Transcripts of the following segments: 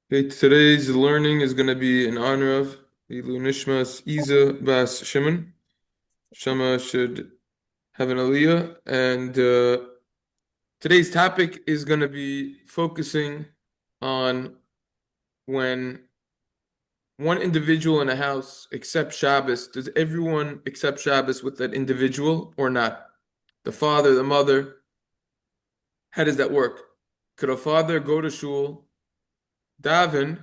Okay, today's learning is going to be in honor of Ilu Nishmas Isa Bas Shimon. Shama should have an aliyah, and today's topic is going to be focusing on when one individual in a house accepts Shabbos. Does everyone accept Shabbos with that individual or not? The father, the mother, how does that work? Could a father go to shul, daven,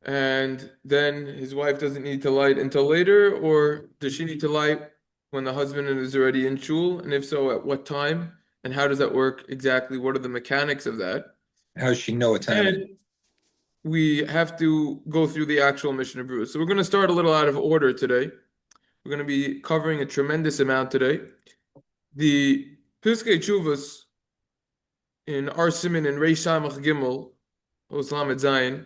and then his wife doesn't need to light until later, or does she need to light when the husband is already in shul? And if so, at what time? And how does that work exactly? What are the mechanics of that? How does she know what time it is? And we have to go through the actual Mishna Berura. So we're going to start a little out of order today. We're going to be covering a tremendous amount today. The Piskei Tshuvos in Ar Siman and Reish Samach Gimel, Oslam Zayin,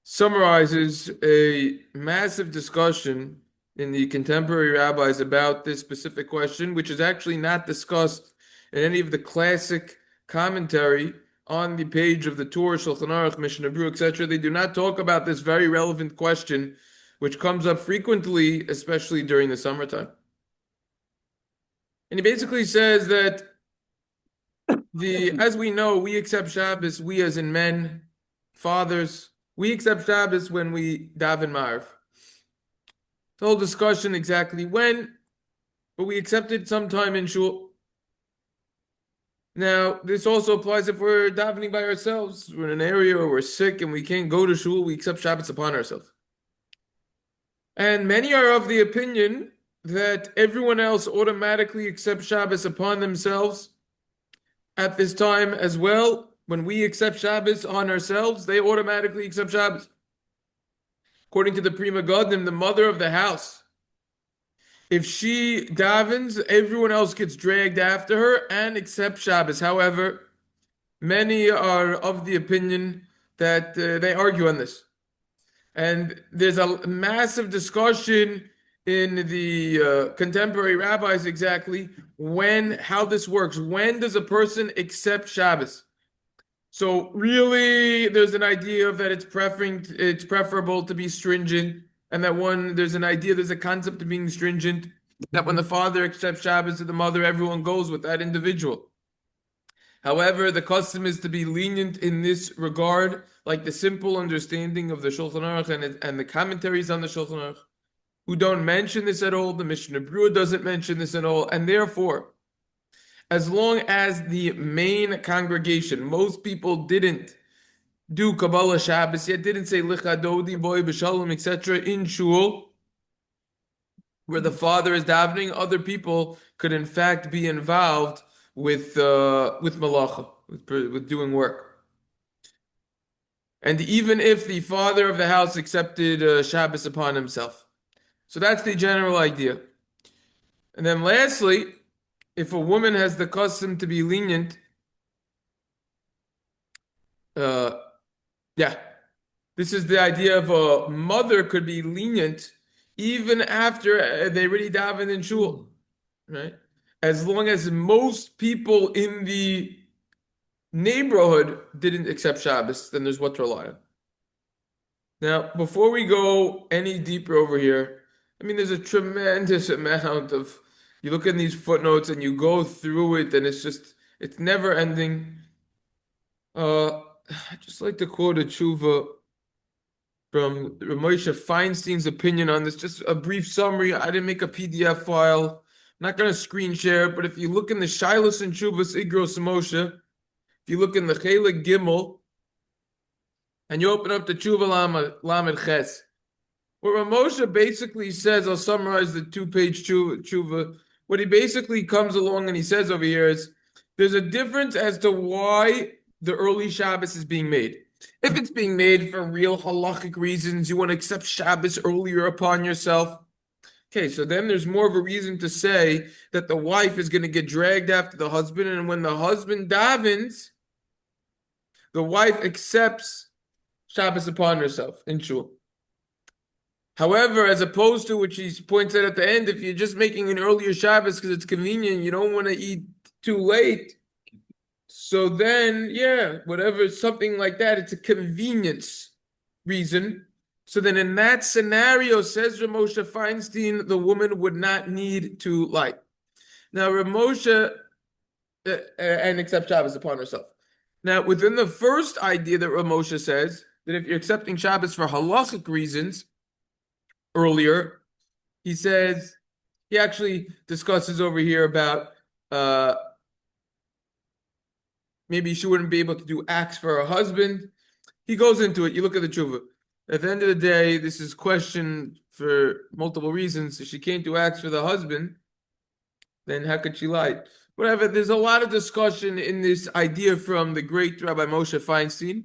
summarizes a massive discussion in the contemporary rabbis about this specific question, which is actually not discussed in any of the classic commentary on the page of the Torah, Shulchan Aruch, Mishna Berura, etc. They do not talk about this very relevant question, which comes up frequently, especially during the summertime. And he basically says that as we know, we accept Shabbos, we as in men, fathers, we accept Shabbos when we daven Marv. The whole discussion exactly when, but we accept it sometime in shul. Now, this also applies if we're davening by ourselves. We're in an area where we're sick and we can't go to shul, we accept Shabbos upon ourselves. And many are of the opinion that everyone else automatically accepts Shabbos upon themselves at this time as well. When we accept Shabbos on ourselves, they automatically accept Shabbos. According to the Prima Godim, the mother of the house, if she davens, everyone else gets dragged after her and accepts Shabbos. However, many are of the opinion that they argue on this. And there's a massive discussion in the contemporary rabbis exactly how this works. When does a person accept Shabbos? So really, there's an idea of that it's preferable to be stringent, and that there's a concept of being stringent, that when the father accepts Shabbos to the mother, everyone goes with that individual. However, the custom is to be lenient in this regard, like the simple understanding of the Shulchan Aruch and the commentaries on the Shulchan Aruch, who don't mention this at all. The Mishna Berura doesn't mention this at all, and therefore, as long as the main congregation, most people didn't do Kabbalah Shabbos yet, didn't say Lichadodi, Boy, B'Shalom, etc. in Shul, where the father is davening, other people could in fact be involved with malacha, with doing work. And even if the father of the house accepted Shabbos upon himself. So that's the general idea. And then lastly, if a woman has the custom to be lenient, uh, yeah, this is the idea of a mother could be lenient even after they already daven in shul, right? As long as most people in the neighborhood didn't accept Shabbos, then there's what to rely on. Now, before we go any deeper over here, I mean, there's a tremendous amount of, you look at these footnotes and you go through it, and it's never ending. I just like to quote a tshuva from Moshe Feinstein's opinion on this. Just a brief summary. I didn't make a PDF file. I'm not going to screen share it, but if you look in the Shilas and Chuvas Igros Moshe, if you look in the Chelik Gimel, and you open up the Tshuva Lamed Ches, what Ramosha basically says, I'll summarize the two-page tshuva. What he basically comes along and he says over here is, there's a difference as to why the early Shabbos is being made. If it's being made for real halachic reasons, you want to accept Shabbos earlier upon yourself. Okay, so then there's more of a reason to say that the wife is going to get dragged after the husband, and when the husband davens, the wife accepts Shabbos upon herself in shul. However, as opposed to which he points out at the end, if you're just making an earlier Shabbos because it's convenient, you don't want to eat too late. So then, yeah, whatever, something like that, it's a convenience reason. So then in that scenario, says Rav Moshe Feinstein, the woman would not need to light. Now, Rav Moshe, and accept Shabbos upon herself. Now, within the first idea that Rav Moshe says, that if you're accepting Shabbos for halachic reasons, earlier, he says, he actually discusses over here about maybe she wouldn't be able to do acts for her husband. He goes into it. You look at the tshuva. At the end of the day, this is questioned for multiple reasons. If she can't do acts for the husband, then how could she lie? Whatever. There's a lot of discussion in this idea from the great Rabbi Moshe Feinstein.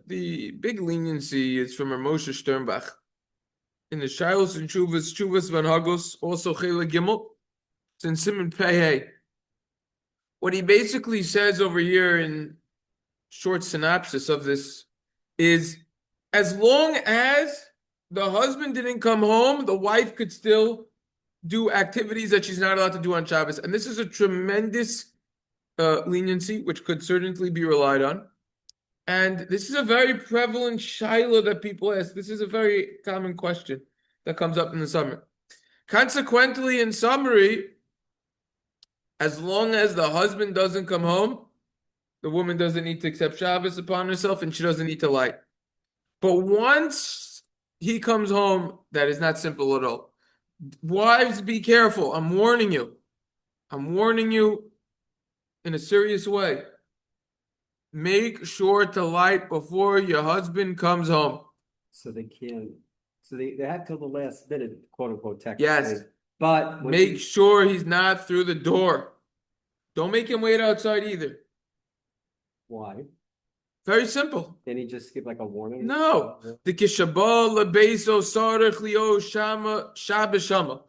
The big leniency is from Moshe Sternbach. In the Shilos and Chuvas Van Hagos, also Chela Gimel, it's in Simon Pei. What he basically says over here in short synopsis of this is, as long as the husband didn't come home, the wife could still do activities that she's not allowed to do on Shabbos. And this is a tremendous leniency, which could certainly be relied on. And this is a very prevalent shaila that people ask. This is a very common question that comes up in the summer. Consequently, in summary, as long as the husband doesn't come home, the woman doesn't need to accept Shabbos upon herself, and she doesn't need to light. But once he comes home, that is not simple at all. Wives, be careful. I'm warning you. I'm warning you in a serious way. Make sure to light before your husband comes home. So they can't, so they have till the last minute, quote unquote, technically. Yes. But make sure he's not through the door. Don't make him wait outside either. Why? Very simple. Can he just give like a warning? No. The kishabal lebeso sarich lio shama Shabbos shama.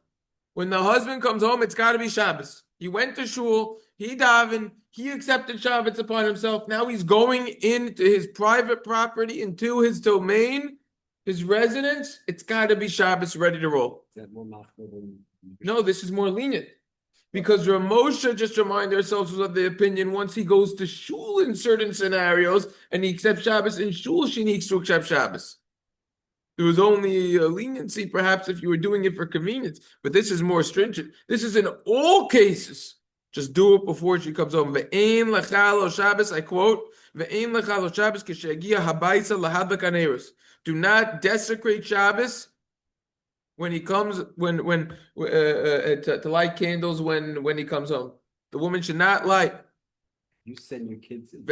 When the husband comes home, it's got to be Shabbos. He went to shul, he davened, he accepted Shabbos upon himself. Now he's going into his private property, into his domain, his residence. It's got to be Shabbos, ready to roll. Is that more machmir than... No, this is more lenient. Because Rav Moshe, just remind ourselves, was of the opinion once he goes to shul in certain scenarios and he accepts Shabbos in shul, she needs to accept Shabbos. There was only a leniency, perhaps, if you were doing it for convenience. But this is more stringent. This is in all cases. Just do it before she comes home. Ve'ein lechalo Shabbos, I quote, Ve'ein lechalo Shabbos kishegia habaisa lahadlak haneros. Do not desecrate Shabbos when he comes, to light candles when he comes home. The woman should not light. You send your kids in. If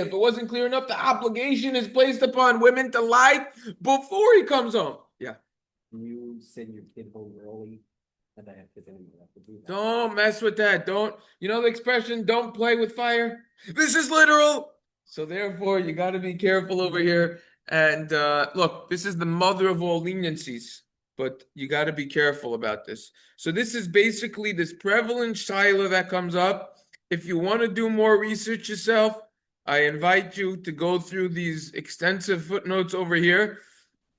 it wasn't clear enough, the obligation is placed upon women to light before he comes home. Yeah. You send your kid home early. And I have to do that. Don't mess with that. Don't, you know the expression, don't play with fire? This is literal. So therefore, you got to be careful over here. And look, this is the mother of all leniencies, but you got to be careful about this. So this is basically this prevalent shaila that comes up. If you want to do more research yourself, I invite you to go through these extensive footnotes over here.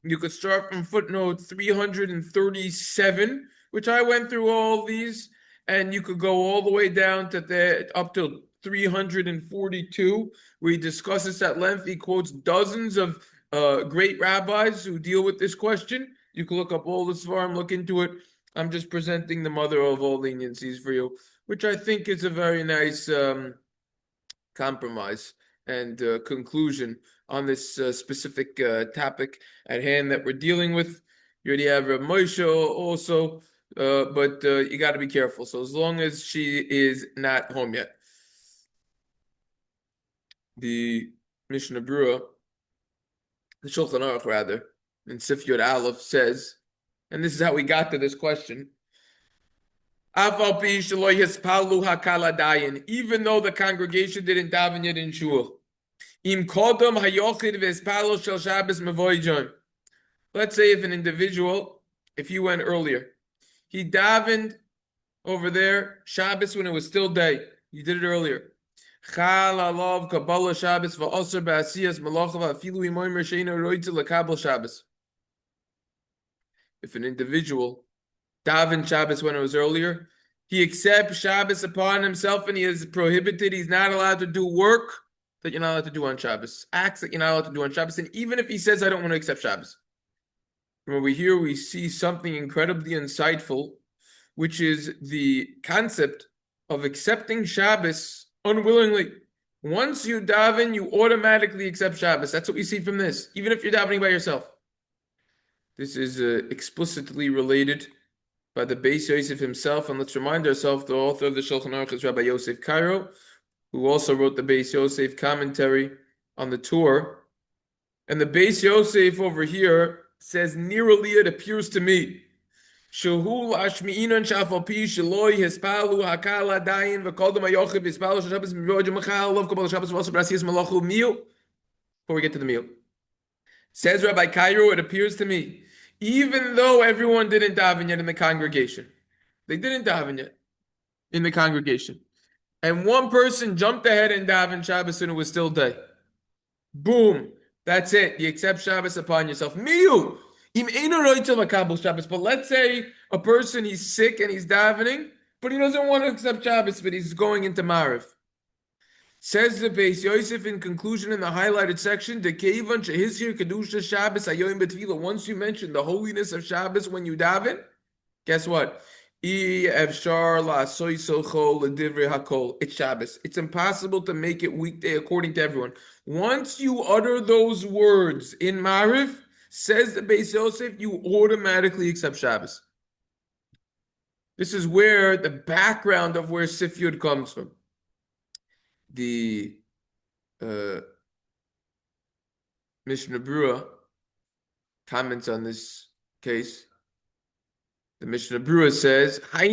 You could start from footnote 337, which I went through all these, and you could go all the way down to up to 342, where he discusses at length. He quotes dozens of great rabbis who deal with this question. You can look up all this farm, look into it. I'm just presenting the mother of all leniencies for you, which I think is a very nice compromise and conclusion on this specific topic at hand that we're dealing with. You already have Rav Moshe also, but you got to be careful. So as long as she is not home yet. The Mishna Berura, the Shulchan Aruch rather, in Sif Yod Aleph says, and this is how we got to this question, even though the congregation didn't daven yet in shul, let's say if an individual, if he went earlier, he davened over there Shabbos when it was still day, he did it earlier. If an individual davened Shabbos when it was earlier, he accepts Shabbos upon himself and he is prohibited, he's not allowed to do work that you're not allowed to do on Shabbos, acts that you're not allowed to do on Shabbos, and even if he says, I don't want to accept Shabbos. From over here, we see something incredibly insightful, which is the concept of accepting Shabbos unwillingly. Once you daven, you automatically accept Shabbos. That's what we see from this, even if you're davening by yourself. This is explicitly related by the Beis Yosef himself, and let's remind ourselves the author of the Shulchan Aruch is Rabbi Yosef Cairo, who also wrote the Beis Yosef commentary on the Torah. And the Beis Yosef over here says, nearly it appears to me, Shehu lashmi'inan shafalpi sheloi hispalu hakala dayin v'kol dem hayochiv hispalu shabbos mivod jemachal lov kabbalah shabbos v'also brasiyas malachu meal. Before we get to the meal, says Rabbi Cairo, it appears to me, even though everyone didn't daven yet in the congregation, they didn't daven yet in the congregation, and one person jumped ahead and davened Shabbos and it was still day. Boom. That's it. You accept Shabbos upon yourself. Miyu. But let's say a person, he's sick and he's davening, but he doesn't want to accept Shabbos, but he's going into Mariv. Says the Beis Yosef in conclusion in the highlighted section, once you mention the holiness of Shabbos when you daven, guess what? It's Shabbos. It's impossible to make it weekday according to everyone. Once you utter those words in Mariv, says the Beis Yosef, you automatically accept Shabbos. This is where the background of where Sif Yud comes from. The Mishna Berura comments on this case. The Mishna Berura says, a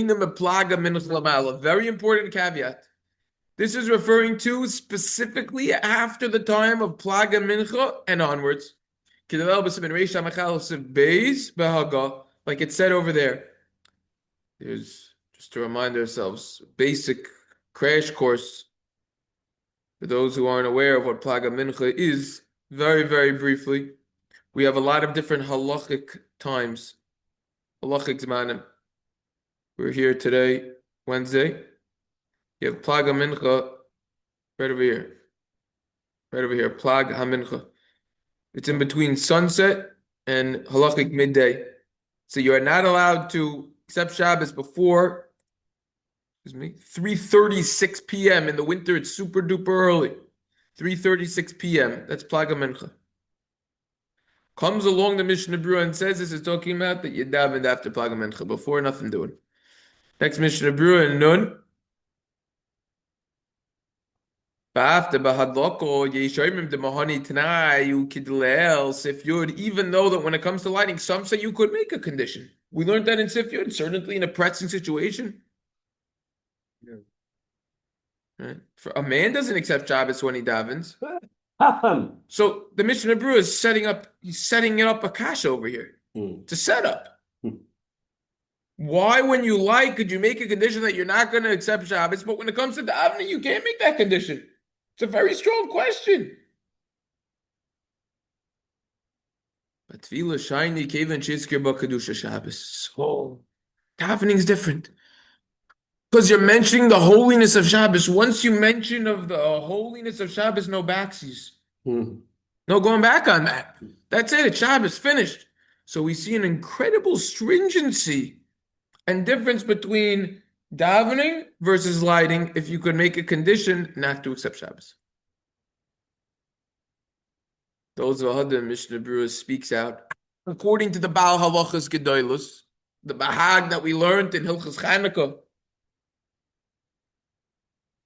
very important caveat. This is referring to specifically after the time of Plaga Mincha and onwards. Like it said over there. There's, just to remind ourselves, basic crash course for those who aren't aware of what Plaga Mincha is, very, very briefly. We have a lot of different halachic times. Halachic Zmanim. We're here today, Wednesday. You have Plaga Mincha right over here. Right over here, Plag HaMincha. It's in between sunset and halachic midday. So you are not allowed to accept Shabbos before, 3:36 p.m. In the winter, it's super duper early. 3:36 p.m. That's Plaga Mincha. Comes along the Mishna Berura and says this is talking about that you davened after Plaga Mincha. Before, nothing doing. Next Mishna Berura in Nun. Even though that when it comes to lighting, some say you could make a condition. We learned that in Sif Yud, certainly in a pressing situation. Yeah. Right? For a man doesn't accept Shabbos when he davens. So the Mishna Berura is setting it up a kasha over here. It's a setup. Why, when you light, could you make a condition that you're not going to accept Shabbos, but when it comes to davening, you can't make that condition? It's a very strong question. But Tefillah shiny kevan shizkir b'kedusha Shabbos. Oh, davening is different because you're mentioning the holiness of Shabbos. Once you mention of the holiness of Shabbos, no backsies, no going back on that. That's it. It's Shabbos finished. So we see an incredible stringency and difference between davening versus lighting if you could make a condition not to accept Shabbos. Those of Hadim Mishna Berura speaks out according to the Baal Halachas Gedolos, the Bahag that we learned in Hilchos Chanukah,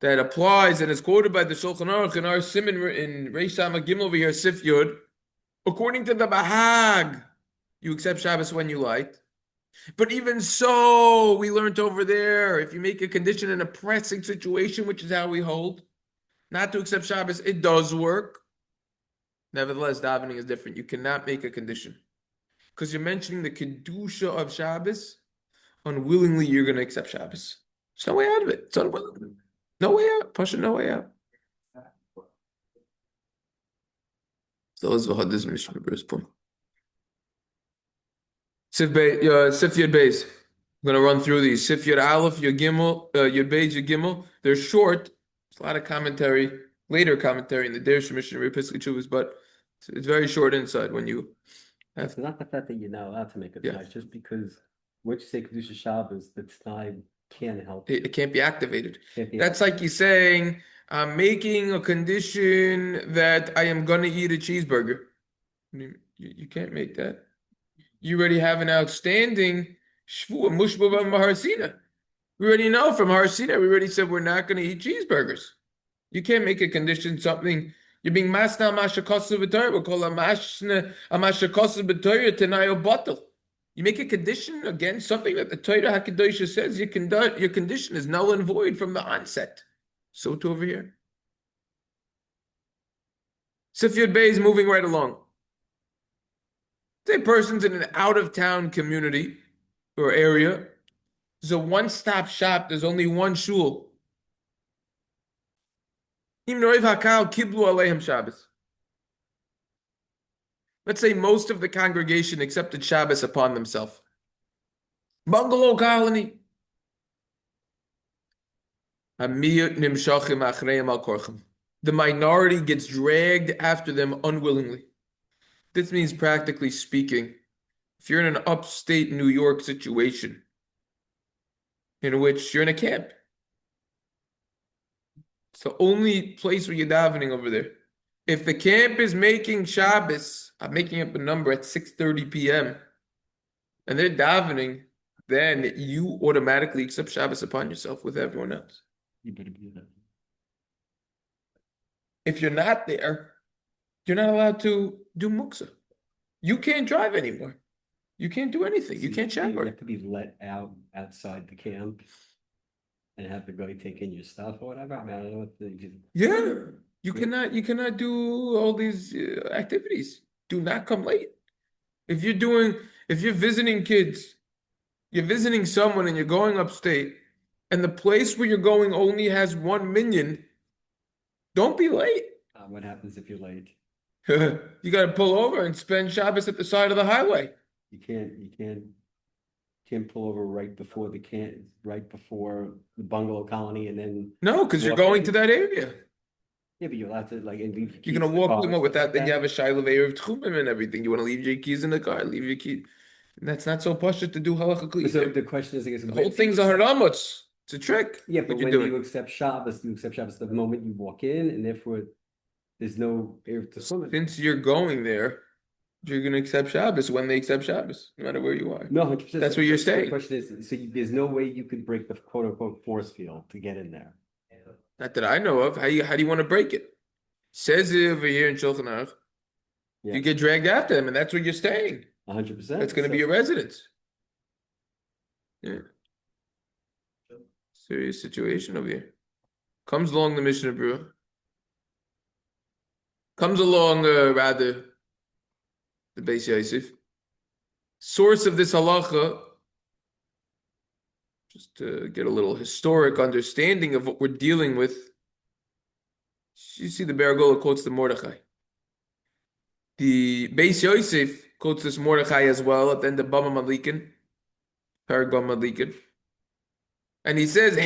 that applies and is quoted by the Shulchan Aruch in our Siman in Reish Samach Gimel over here, Sif Yud. According to the Bahag, you accept Shabbos when you light. But even so, we learned over there, if you make a condition in a pressing situation, which is how we hold, not to accept Shabbos, it does work. Nevertheless, davening is different. You cannot make a condition. Because you're mentioning the Kedusha of Shabbos, unwillingly you're going to accept Shabbos. There's no way out of it. It's unwilling. No way out. Pasha, no way out. So this is Mishna Berura's point. Sif Yud Beis. I'm gonna run through these. Sif Yud Aleph, Yud Gimel, Yud Beis, Yud Gimel. They're short. There's a lot of commentary, later commentary in the Dersh Mishnah Repiskei Chuvas, but it's very short inside when you have. It's not the fact that you're not allowed to make a Yeah. tnai, it's just because once you say Kedusha Shabbos, the tnai can't help. It can't be activated. Can't be- That's like you saying, I'm making a condition that I am gonna eat a cheeseburger. You can't make that. You already have an outstanding shvua, mushba maharsina. We already know from Harsina, we already said we're not going to eat cheeseburgers. You can't make a condition something. You're being masna mashakosu b'torah. We call a masna a mashakosu b'torah tenayo bottle. You make a condition against something that the Torah Hakadosh says your condition is null and void from the onset. So too over here. Sif Yud Bey is moving right along. Say a person's in an out-of-town community or area. There's a one-stop shop. There's only one shul. Let's say most of the congregation accepted Shabbos upon themselves. Bungalow colony. The minority gets dragged after them unwillingly. This means, practically speaking, if you're in an upstate New York situation in which you're in a camp, it's the only place where you're davening over there. If the camp is making Shabbos, I'm making up a number at 6:30 p.m., and they're davening, then you automatically accept Shabbos upon yourself with everyone else. You better be there. If you're not there, you're not allowed to do muksa. You can't drive anymore. You can't do anything. You can't You shower. have to be let outside the camp and have the guy take in your stuff or whatever. I mean, I don't know what Yeah, you cannot do all these activities. Do not come late. If you're visiting kids, you're visiting someone and you're going upstate, and the place where you're going only has one minyan, don't be late. what happens if you're late? You got to pull over and spend Shabbos at the side of the highway. You can't pull over right before the bungalow colony and then. No, because you're walk going in. to that area. Yeah, but you're allowed to like and leave. You're gonna walk with that. Then you have a shiloh of tchumim and everything. You want to leave your keys in the car. Leave your key. And that's not so pashut to do halachically. So the question is, I guess, The whole thing's a haramuts. It's a trick. Yeah, but what you're when doing. you accept Shabbos the moment you walk in, and therefore there's no air to swim in. Since you're going there, you're gonna accept Shabbos when they accept Shabbos, no matter where you are. No, 100%. That's what you're The saying. question is, so there's no way you could break the quote unquote force field to get in there. Not that I know of. How do you want to break it? Says it over here in Shulchan Aruch. Yeah. You get dragged after them, and that's where you're staying. 100%. That's going to be your residence. Yeah. Serious situation over here. Comes along the Mishna Berura. Comes along, rather, the Beis Yosef. Source of this halacha, just to get a little historic understanding of what we're dealing with. You see the Baragola quotes the Mordechai. The Beis Yosef quotes this Mordechai as well at the end of Bama Malikin, Parag Bama Malikin. And he says,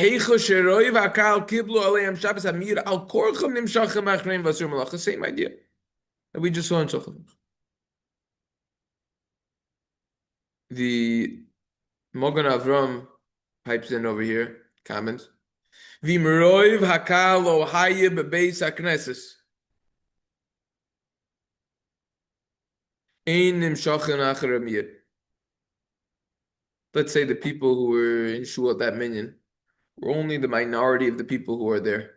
same idea that we just saw in Shulchan Aruch. The Mogan Avram pipes in over here, comments. V'meroiv hakal ohaya bebeis hakneses. Ein nimshachin acher amir. Let's say the people who were in shul at that minyan were only the minority of the people who are there.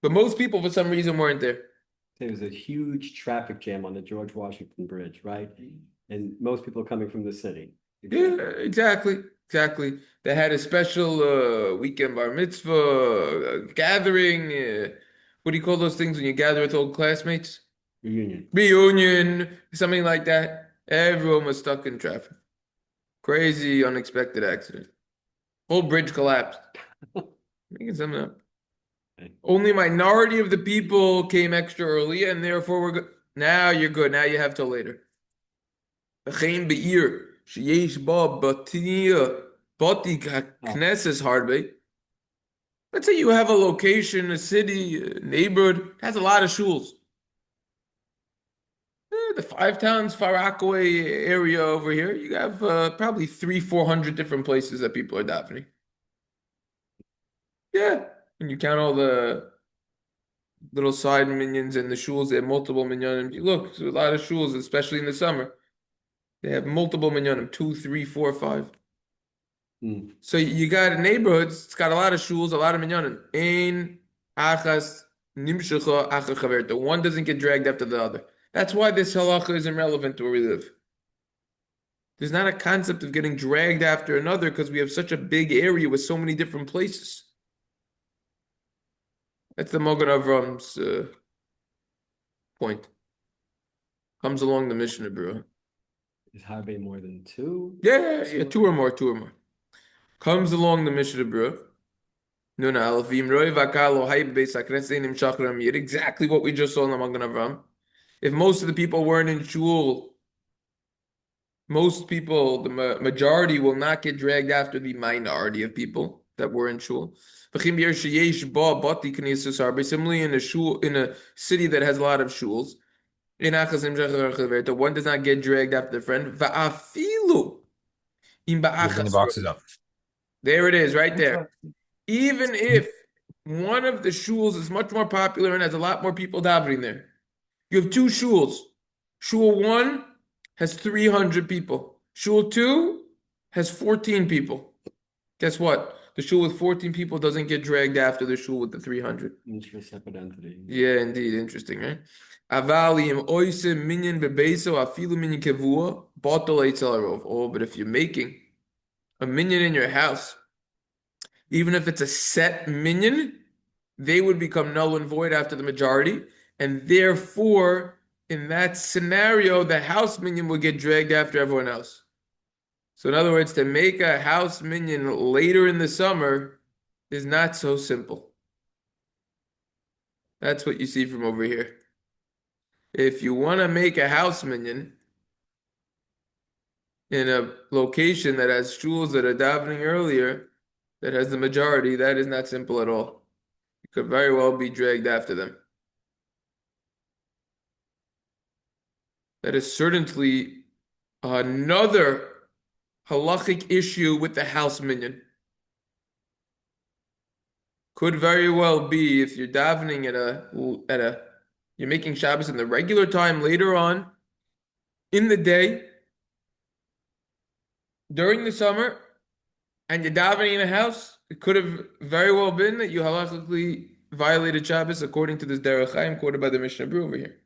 But most people, for some reason, weren't there. There was a huge traffic jam on the George Washington Bridge, right? And most people coming from the city. Yeah, exactly. They had a special weekend bar mitzvah gathering. What do you call those things when you gather with old classmates? Reunion, something like that. Everyone was stuck in traffic. Crazy, unexpected accident. Whole bridge collapsed. Making something up. Only minority of the people came extra early, and therefore we're good. Now you're good. Now you have till later. Be'ir sheyesh ba batiyah Boti Knesses Harbe. Let's say you have a location, a city, a neighborhood, has a lot of shuls. The Five Towns, Far Rockaway area over here, you have probably 400 different places that people are davening. Yeah, and you count all the little side minions and the shuls, they have multiple minyanim. You look, there's a lot of shuls, especially in the summer. They have multiple minyanim, 2, 3, 4, 5. So you got neighborhoods, it's got a lot of shuls, a lot of minyanim. Ein achas nimshecha acha chaverta. One doesn't get dragged after the other. That's why this halacha isn't relevant to where we live. There's not a concept of getting dragged after another because we have such a big area with so many different places. That's the Mogen Avram's point. Comes along the Mishna Berura. Is Harbe more than two? Yeah, two or more. Comes along the Mishna Berura. Exactly what we just saw in the Mogen Avram. If most of the people weren't in shul, most people, the majority will not get dragged after the minority of people that were in shul. Similarly, in a shul, in a city that has a lot of shuls, one does not get dragged after the friend. Moving the boxes up. There it is, right there. Even if one of the shuls is much more popular and has a lot more people davening there, you have two shuls. Shul 1 has 300 people. Shul 2 has 14 people. Guess what? The shul with 14 people doesn't get dragged after the shul with the 300. Into a separate entity. Yeah, indeed. Interesting, right? Oh, but if you're making a minyan in your house, even if it's a set minyan, they would become null and void after the majority, and therefore, in that scenario, the house minyan will get dragged after everyone else. So in other words, to make a house minyan later in the summer is not so simple. That's what you see from over here. If you want to make a house minyan in a location that has shuls that are davening earlier, that has the majority, that is not simple at all. You could very well be dragged after them. That is certainly another halachic issue with the house minyan. Could very well be if you're davening you're making Shabbos in the regular time later on in the day during the summer, and you're davening in a house. It could have very well been that you halachically violated Shabbos according to this Derech Chaim quoted by the Mishna Berura over here,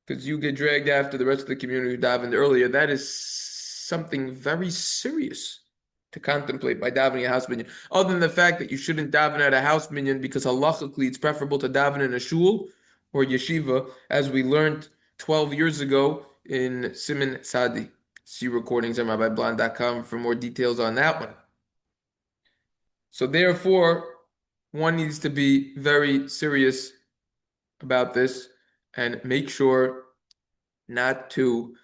because you get dragged after the rest of the community who davened earlier. That is something very serious to contemplate by davening a house minyan. Other than the fact that you shouldn't daven at a house minyan because halachically it's preferable to daven in a shul or yeshiva, as we learned 12 years ago in Siman Sadi. See recordings on rabbiblond.com for more details on that one. So therefore, one needs to be very serious about this and make sure not to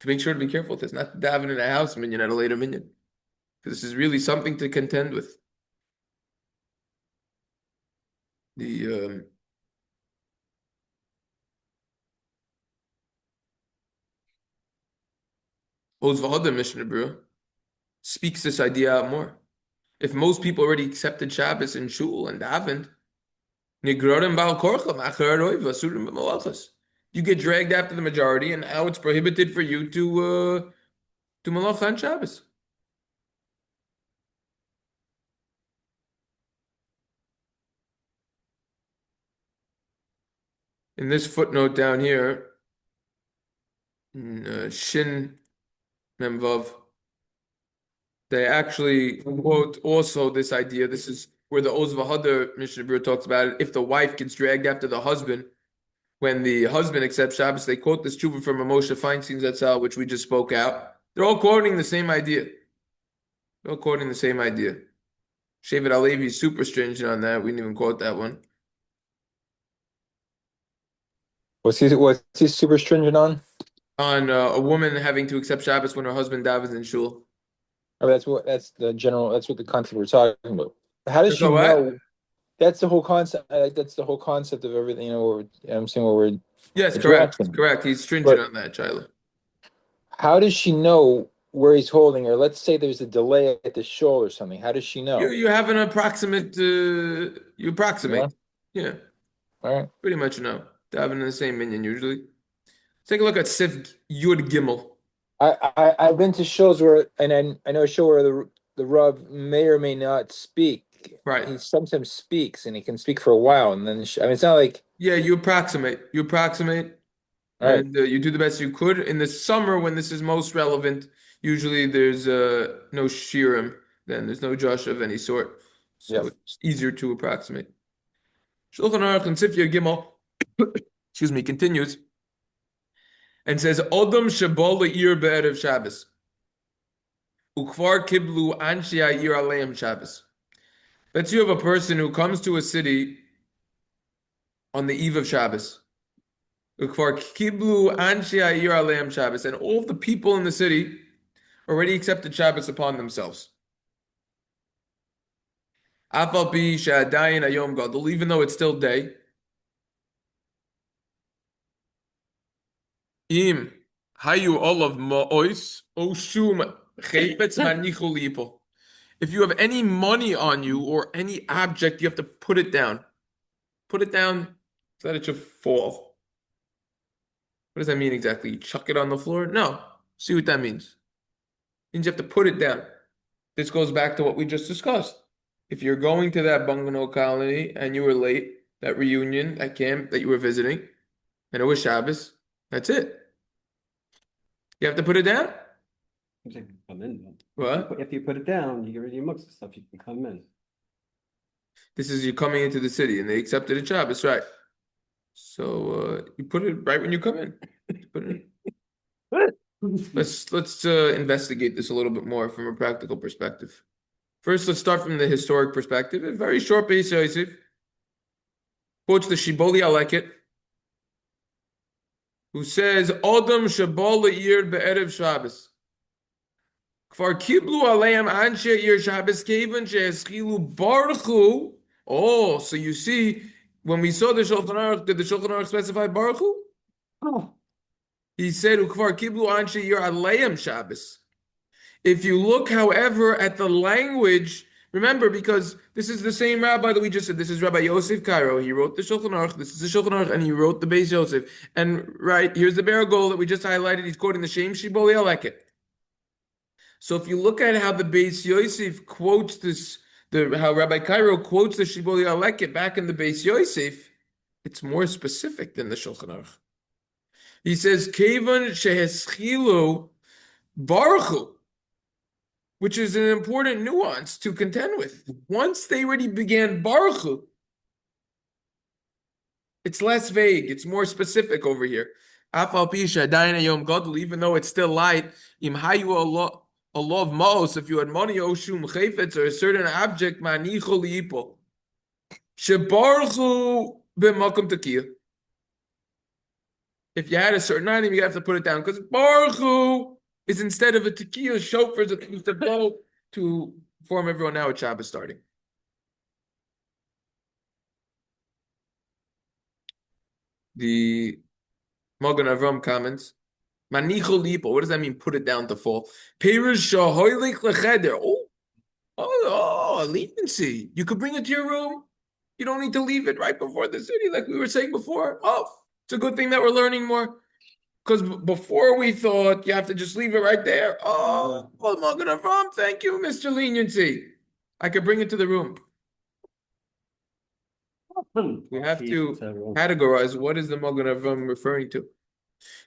make sure to be careful with this, not to daven in a house minyan at a later minyan. Because this is really something to contend with. The Oz V'Hoda Mishna Berura speaks this idea out more. If most people already accepted Shabbos in shul and davened, you get dragged after the majority, and now it's prohibited for you to malacha on Shabbos. In this footnote down here, Shin Memvav, they actually quote also this idea. This is where the Oz V'Hoda Mishna Berura talks about it. If the wife gets dragged after the husband, when the husband accepts Shabbos, they quote this tshuva from Moshe Feinstein Zatzal, which we just spoke out. They're all quoting the same idea. They're all quoting the same idea. Shevet Alevi is super stringent on that. We didn't even quote that one. What's he super stringent on? On a woman having to accept Shabbos when her husband davens in shul. Or that's the general. That's what the concept we're talking about. How does So she what? know? That's the whole concept. That's the whole concept of everything. I'm saying what we're Yes, correct. addressing. Correct. He's stringent But on that, Shiloh. how does she know where he's holding her? Let's say there's a delay at the shoal or something. How does she You know? you have an approximate you Yeah. approximate. Yeah, All right. pretty much no. They're having the same minion usually. Let's take a look at Sif Yud Gimel. I've been to shows where, and I know a show where the Rav may or may not speak. Right. He sometimes speaks, and he can speak for a while, and then I mean, it's not like Yeah, you approximate. You approximate, all right. and you do the best you could. In the summer, when this is most relevant, usually there's no shirim, then there's no josh of any sort, so Yep. it's easier to approximate. Shulchan Aruch and Sifya Gimel, excuse me, continues and says, "Odom shabol le'ir be'erev Shabbos, ukvar kiblu anshi ha'ir aleim Shabbos." Let's say you have a person who comes to a city on the eve of Shabbos. Ukvar kiblu anshi ha'ir aleim Shabbos, and all of the people in the city already accepted Shabbos upon themselves. Afal pi she'adayin hayom gadol, even though it's still day. Im hayu olav ma'ois oshum chaypetz manichu lipo. If you have any money on you or any object, you have to put it down. Put it down so that it should fall. What does that mean exactly? You chuck it on the floor? No. See what that means. It means you have to put it down. This goes back to what we just discussed. If you're going to that bungalow colony and you were late, that reunion, that camp that you were visiting, and it was Shabbos, that's it. You have to put it down? You can come in. What? If you put it down, you get rid of your mucks and stuff, you can come in. This is you coming into the city and they accepted a Shabbos, right? So you put it right when you come in. Put it in. Let's investigate this a little bit more from a practical perspective. First, let's start from the historic perspective. A very short Beis Yosef quotes the Shiboli Aleket, who says, "Odom shabol le'ir be'erev Shabbos. Kfar kiblu aleim anshe ir Shabbos kevan she'eschilu baruchu." Oh, so you see, when we saw the Shulchan Aruch, did the Shulchan Aruch specify baruchu? Oh, He said, "Ukvar kiblu anshe ir aleim Shabbos." If you look, however, at the language, remember, because this is the same rabbi that we just said. This is Rabbi Yosef Cairo. He wrote the Shulchan Aruch. This is the Shulchan Aruch, and he wrote the Beis Yosef. And right here's the Baragol that we just highlighted. He's quoting the Shem Shiboli Aleket. So if you look at how the Beis Yosef quotes this, how Rabbi Cairo quotes the Shiboli Aleket back in the Beis Yosef, it's more specific than the Shulchan Aruch. He says, "Kevan sheheschilu baruchu," which is an important nuance to contend with. Once they already began Baruch Hu, it's less vague, it's more specific over here. Afal pisha dayin yom gadol, even though it's still light, im hayu Allah of maos, if you had money, oshum chayfetz, or a certain object, manicho liipo. Shebaruch Hu b'makom tekiyah. If you had a certain item, you have to put it down, because Baruch Hu is instead of a tekiah, shofars that used to blow to inform everyone now it's Shabbos starting. The Magen Avram comments, Manicho lipo, what does that mean? Put it down to fall. Perish shahoylik lecheder. Leniency. You could bring it to your room. You don't need to leave it right before the city, like we were saying before. Oh, it's a good thing that we're learning more. Because before we thought you have to just leave it right there. Oh, well, Magen Avram, thank you, Mr. Leniency. I could bring it to the room. We have to categorize what is the Magen Avram referring to.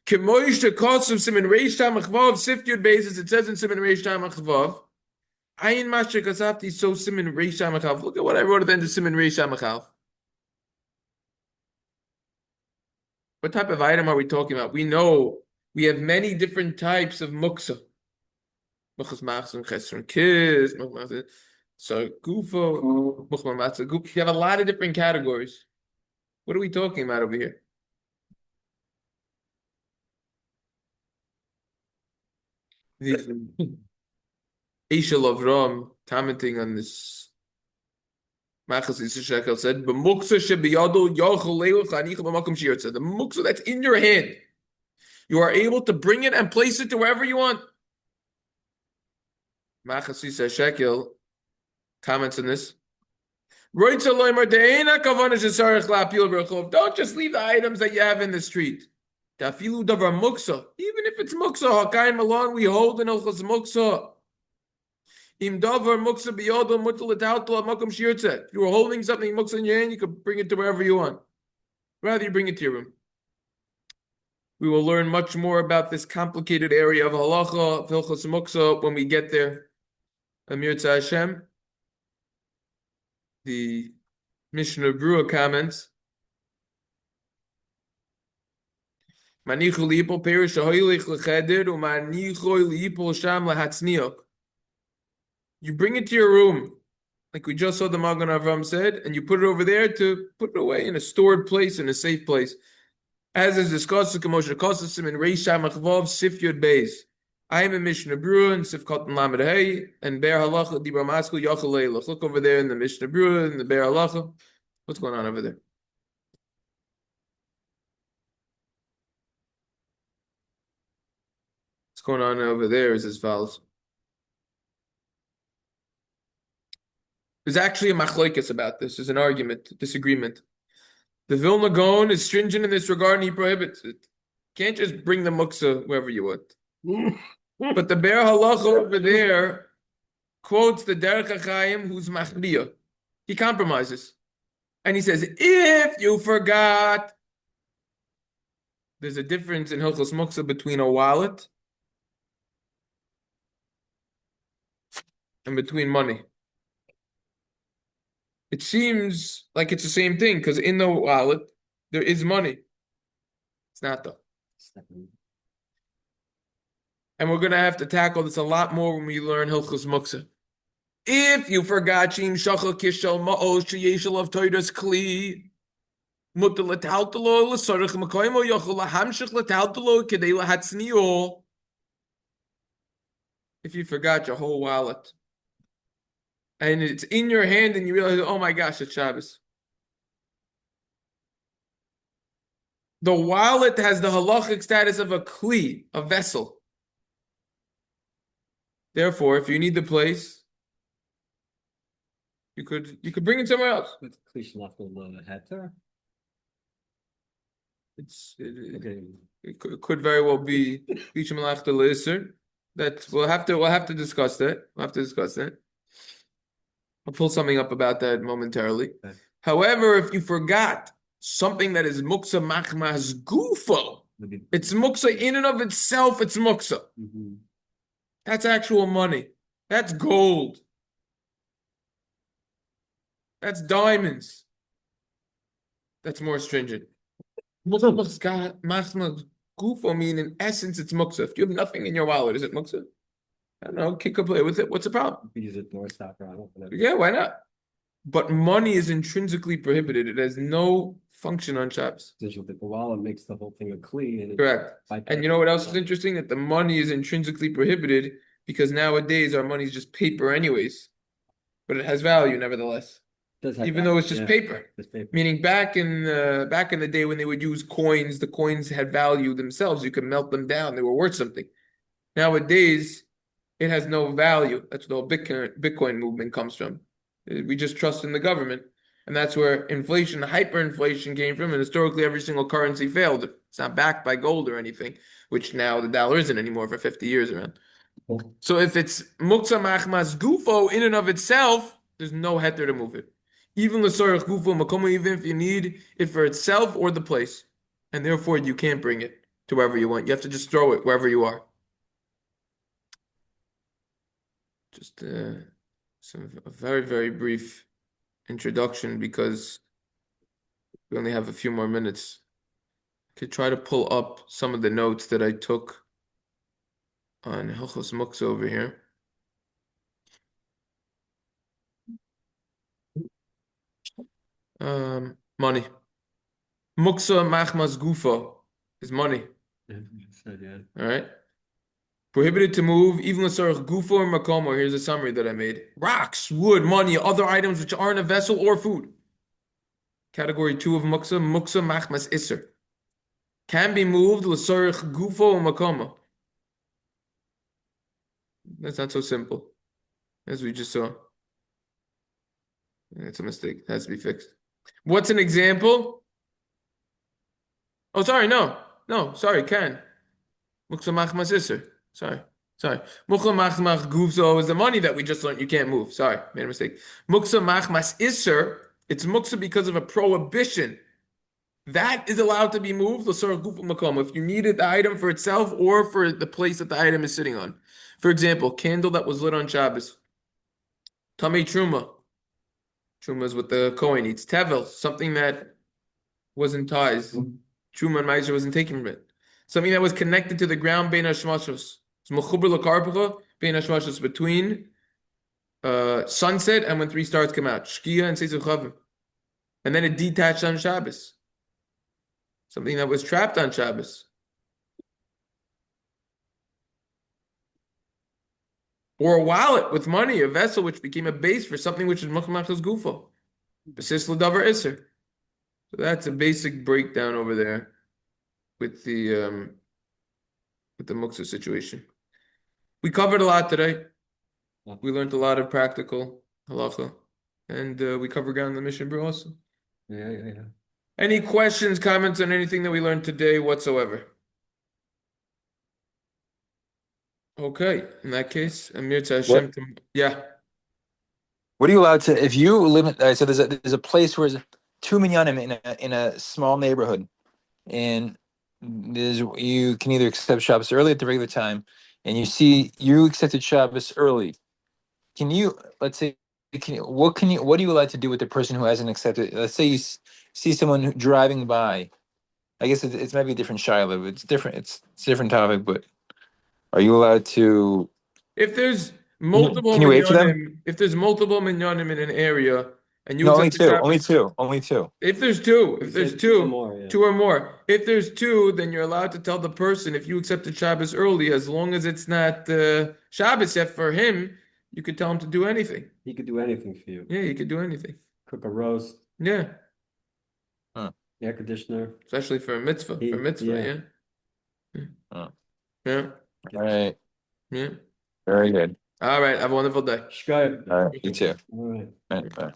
It says in Siman Reish Tam Achvav, Ayin Masha Kasafti so Siman Reish Tam Achav. Look at what I wrote at the end of Siman Reish Tam Achav. What type of item are we talking about? We know we have many different types of muksa. Mukhas machzon chesron kiz, so gufo, mukhma matzah guf. You have a lot of different categories. What are we talking about over here? Eshel Avram, commenting on this, Machas Yisrael said, "B'muksa shebiyado yochel leiluch hanicha b'makom shi'yotza." The muksa that's in your hand, you are able to bring it and place it to wherever you want. Machas Yisrael comments on this. Don't just leave the items that you have in the street. Even if it's muksa, hakayin malon, we hold in hilchos muksa. If you were holding something muksa in your hand, you could bring it to wherever you want. Rather, you bring it to your room. We will learn much more about this complicated area of halacha, of hilchos muksa, when we get there. Amir Hashem. The Mishna Berura comments. You bring it to your room, like we just saw the Magen Avram said, and you put it over there to put it away in a stored place, in a safe place. As is discussed in Moshe Kosasim and Reisha Machvav Sif Yud Beis. I am a Mishna Berura and Sif Katan Lamed Hey and Be'er Halacha Dibra Masku Yachal Leilach. Look over there in the Mishna Berura and the Be'er Halacha. What's going on over there? What's going on over there is as follows. There's actually a machlokes about this. There's an argument, disagreement. The Vilna Gaon is stringent in this regard and he prohibits it. Can't just bring the muksa wherever you want. But the Be'er Halacha over there quotes the Derech HaChaim who's machriya. He compromises. And he says, if you forgot, there's a difference in hilchos muksa between a wallet and between money. It seems like it's the same thing because in the wallet there is money. It's not though. And we're gonna have to tackle this a lot more when we learn hilchos muksa. If you forgot shim shachal kishal ma'os sheyeshel of toidas kli mutal letaltalo l'sarich makoymo yochel lahamshich letaltalo kedei lahatzniyo. If you forgot your whole wallet and it's in your hand and you realize, oh my gosh, it's Shabbos. The wallet has the halachic status of a kli, a vessel. Therefore, if you need the place, you could bring it somewhere else. It could very well be that we'll have to discuss that. We'll have to discuss that. I'll pull something up about that momentarily. Okay. However, if you forgot something that is muksa machmas gufo, it's muksa in and of itself, it's muksa. Mm-hmm. That's actual money. That's gold. That's diamonds. That's more stringent. Machmas gufo mean in essence it's muksa. If you have nothing in your wallet, is it muksa? I don't know, kick or play with it. What's the problem? You use a door stopper. Yeah, why not? But money is intrinsically prohibited. It has no function on Shabbos. The wallet makes the whole thing a kli. And correct. And you know what else is interesting? That the money is intrinsically prohibited because nowadays our money is just paper anyways. But it has value nevertheless. Even though it's just paper. Meaning back in the day when they would use coins, the coins had value themselves. You could melt them down. They were worth something. Nowadays, it has no value. That's where the whole Bitcoin movement comes from. We just trust in the government. And that's where inflation, hyperinflation came from. And historically, every single currency failed. It's not backed by gold or anything, which now the dollar isn't anymore for 50 years around. So if it's muksa machmas gufo in and of itself, there's no heter to move it. Even l'sorach gufo makomo, even if you need it for itself or the place. And therefore, you can't bring it to wherever you want. You have to just throw it wherever you are. Just a very, very brief introduction because we only have a few more minutes. I could try to pull up some of the notes that I took on hilchos muksa over here. Money. Muksa machmas gufo is money. Yeah. All right. Prohibited to move, even l'sarach gufo or makomo. Here's a summary that I made. Rocks, wood, money, other items which aren't a vessel or food. Category 2 of muksa, muksa machmas iser. Can be moved l'sarach gufo or makomo. That's not so simple, as we just saw. That's a mistake. It has to be fixed. What's an example? Oh, sorry, no. No, sorry, can. Muksa machmas iser. Sorry. Muksa machmas gufzo is the money that we just learned. You can't move. Sorry, made a mistake. Muksa machmas iser, it's muksa because of a prohibition. That is allowed to be moved. If you needed the item for itself or for the place that the item is sitting on. For example, candle that was lit on Shabbos. Tamei truma. Truma is what the Kohen eats. Tevel, something that wasn't ties. Truma and Meiser wasn't taken from it. Something that was connected to the ground, bein hashmashos. It's mechuber l'karpacha, bein hashmashos, between sunset and when 3 stars come out. Shkia and Seisel Chavim. And then it detached on Shabbos. Something that was trapped on Shabbos. Or a wallet with money, a vessel which became a base for something which is mukhamachas gufo. Basis l'davar iser. So that's a basic breakdown over there with the muksa situation. We covered a lot today. We learned a lot of practical halacha, and we covered ground in the Mishna Berura also. Yeah. Any questions, comments on anything that we learned today whatsoever? Okay, in that case, Amir Hashem. Yeah. What are you allowed to, if you live in, so there's a place where there's 2 minyanim in a small neighborhood, and you can either accept Shabbos early at the regular time, and you accepted Shabbos early. Can you, let's say, what are you allowed to do with the person who hasn't accepted? Let's say you see someone driving by. I guess it's maybe a different shiloh, but it's different. It's a different topic, but are you allowed to? If there's multiple Can you wait for them? minyanim, if there's multiple minyanim in an area, and you No, only accept the two. Only Shabbos, two. Only two. if there's two, He said two or more, yeah. 2 or more. If there's 2, then you're allowed to tell the person if you accepted Shabbos early, as long as it's not Shabbos yet for him, you could tell him to do anything. He could do anything for you. Yeah, he could do anything. Cook a roast, Yeah, air conditioner. especially for a mitzvah. Yeah. Yeah. Oh. Yeah. All right. Yeah. Very good. All right. Have a wonderful day. Shkaya. All right. You too. All right. All right. Bye.